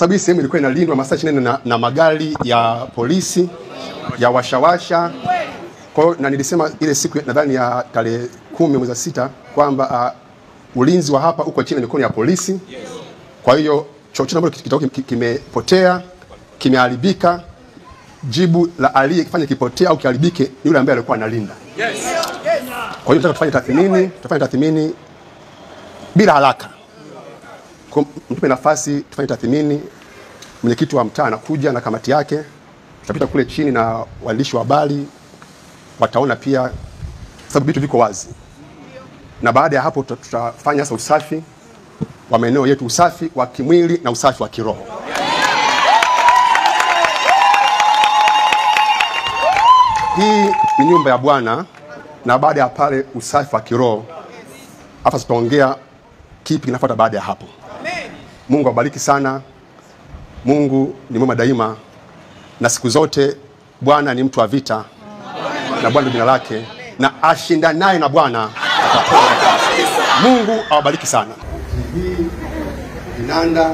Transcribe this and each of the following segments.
sababu hii sehemu ilikuwa inalindwa masaa 24 na magari ya polisi ya washawasha. Kwa hiyo na nilisema ile siku nadhani ya tarehe 10 mwezi wa 6 kwamba ulinzi wa hapa uko chini ya mikono ya polisi. Kwa hiyo chochote ambacho kimepotea, kimeharibika, jibu la aliyefanya kipotea au kiharibike yule ambaye alikuwa analinda. Kwa hiyo tunataka tufanye tathmini bila haraka. Kwa mtupe nafasi tufanye tathmini. Mwenyekiti wa mtaa anakuja na kamati yake, tutapita kule chini na waandishi wa habari wataona pia, sababu vitu viko wazi. Na baada ya hapo tutafanya sasa usafi wa maeneo yetu, usafi wa kimwili na usafi wa kiroho. Hii ni nyumba ya Bwana, na baada ya pale usafi wa kiroho, hapa tutaongea kipi kinafuata baada ya hapo. Mungu awabariki sana. Mungu ni mwema daima, na siku zote Bwana ni mtu wa vita, na Bwana jina lake, na ashindanaye na Bwana atapona. Mungu awabariki sana. Hii vinanda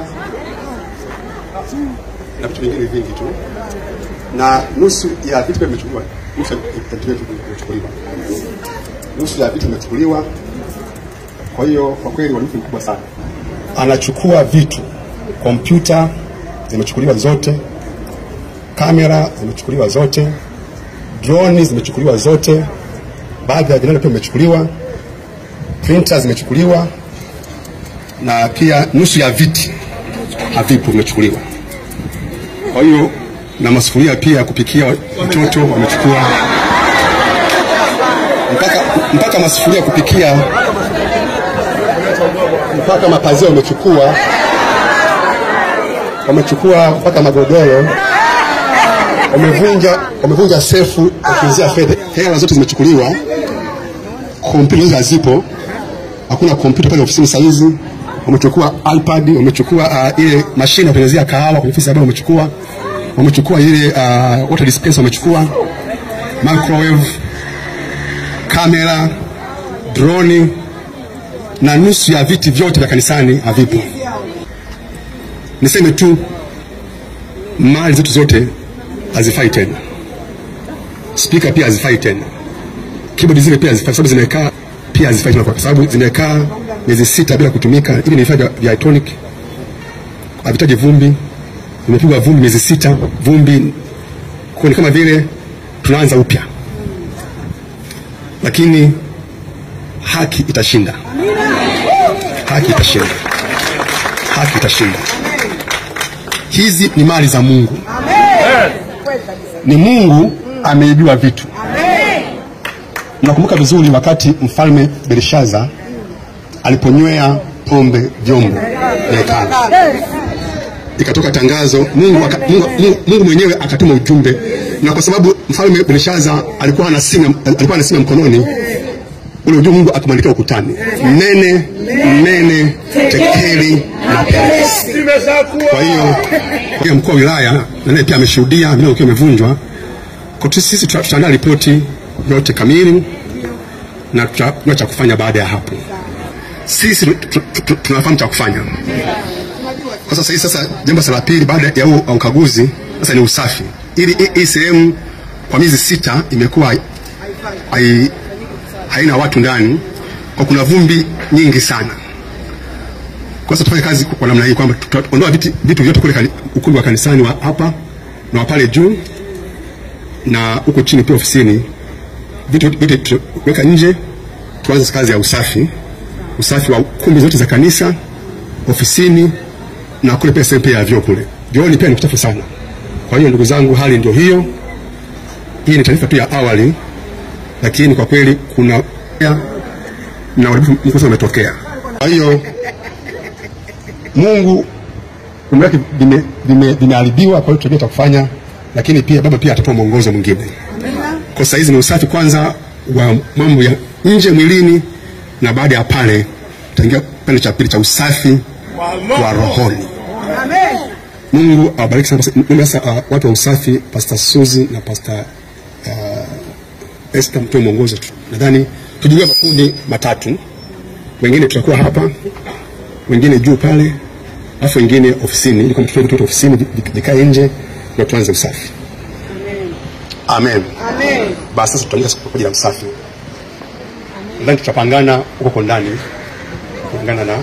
na vitu vingine vingi tu, na nusu ya vitu vimechukuliwa. Nusu ya vitu vimechukuliwa. Kwa hiyo kwa kweli walifu mkubwa sana. Anachukua vitu, kompyuta zimechukuliwa zote, kamera zimechukuliwa zote, drone zimechukuliwa zote, baadhi ya vinanda pia vimechukuliwa, printer zimechukuliwa, na pia nusu ya viti havipo vimechukuliwa. Kwa hiyo na masufuria pia kupikia watoto wamechukua, mpaka masufuria kupikia, mpaka mapazia wamechukua mpaka magodoro, wamevunja sefu kuanzia fedha. Hela zote zimechukuliwa, kompyuta zipo, hakuna kompyuta pale ofisini saa hizi. Wamechukua iPad, wamechukua ile mashine ya kutengenezea kahawa kwenye ofisi ambayo wamechukua ile water dispenser, wamechukua microwave, kamera, drone, na nusu ya viti vyote vya kanisani havipo. Niseme tu mali zetu zote hazifai tena. Speaker pia hazifai tena. Keyboard zile pia hazifai, sababu zimekaa pia hazifai tena, kwa sababu zimekaa miezi 6 bila kutumika. Hivi ni vifaa vya electronic, havitaji vumbi. Zimepigwa vumbi miezi 6, vumbi kwa kama vile tunaanza upya. Lakini haki itashinda. Haki itashinda. Haki itashinda. Hizi ni mali za Mungu. Ni Mungu ameibiwa vitu. Nakumbuka vizuri wakati mfalme Belshaza aliponywea pombe vyombo vya hekalu. Ikatoka tangazo, Mungu mwenyewe akatuma ujumbe, na kwa sababu mfalme Belshaza alikuwa na simu mkononi, ule ujumbe Mungu akamwandikia ukutani: Mene, tekeli na peresi. Kwa hiyo mkuu wa wilaya naye pia ameshuhudia vile ukiwa umevunjwa. Kwa sisi tutaandaa ripoti yote kamili na tutajua cha kufanya baada ya hapo. Sisi tunafahamu cha kufanya. Kwa sasa jambo la pili baada ya ukaguzi sasa ni usafi. Ili hii sehemu kwa miezi 6 imekuwa haina watu ndani, kwa kuna vumbi nyingi sana. Kwa sasa tufanye kazi kwa namna hii kwamba tutaondoa vitu vyote kule ukumbi wa kanisani wa hapa na pale juu na huko chini pia ofisini. Vitu tuweka nje, tuanze kazi ya usafi wa kumbi zote za kanisa, ofisini, na kule pia sehemu ya vyoo kule. Vyoo ni pia ni kuchafu sana. Kwa hiyo ndugu zangu, hali ndio hiyo. Hii ni taarifa tu ya awali, lakini kwa kweli kuna na uharibifu umetokea. Kwa hiyo Mungu umeweka vimeharibiwa, kwa hiyo tunajua kufanya, lakini pia Baba pia atatoa mwongozo mwingine. Kwa sasa hizi ni usafi kwanza wa mambo ya nje mwilini, na baada ya pale tutaingia pale cha pili cha usafi wa rohoni. Amen. Mungu awabariki sana. Sasa watu wa usafi, Pastor Suzy na Pastor Esther, mtoe mwongozo tu. Nadhani tujigawe makundi matatu. Wengine tutakuwa hapa, wengine juu pale, alafu wengine ofisini, ili kwamba tutoe ofisini vikae nje na tuanze usafi. Amen. Amen. Basi sasa tutaanza kwa ajili ya usafi. Ndani tutapangana huko ndani kulingana na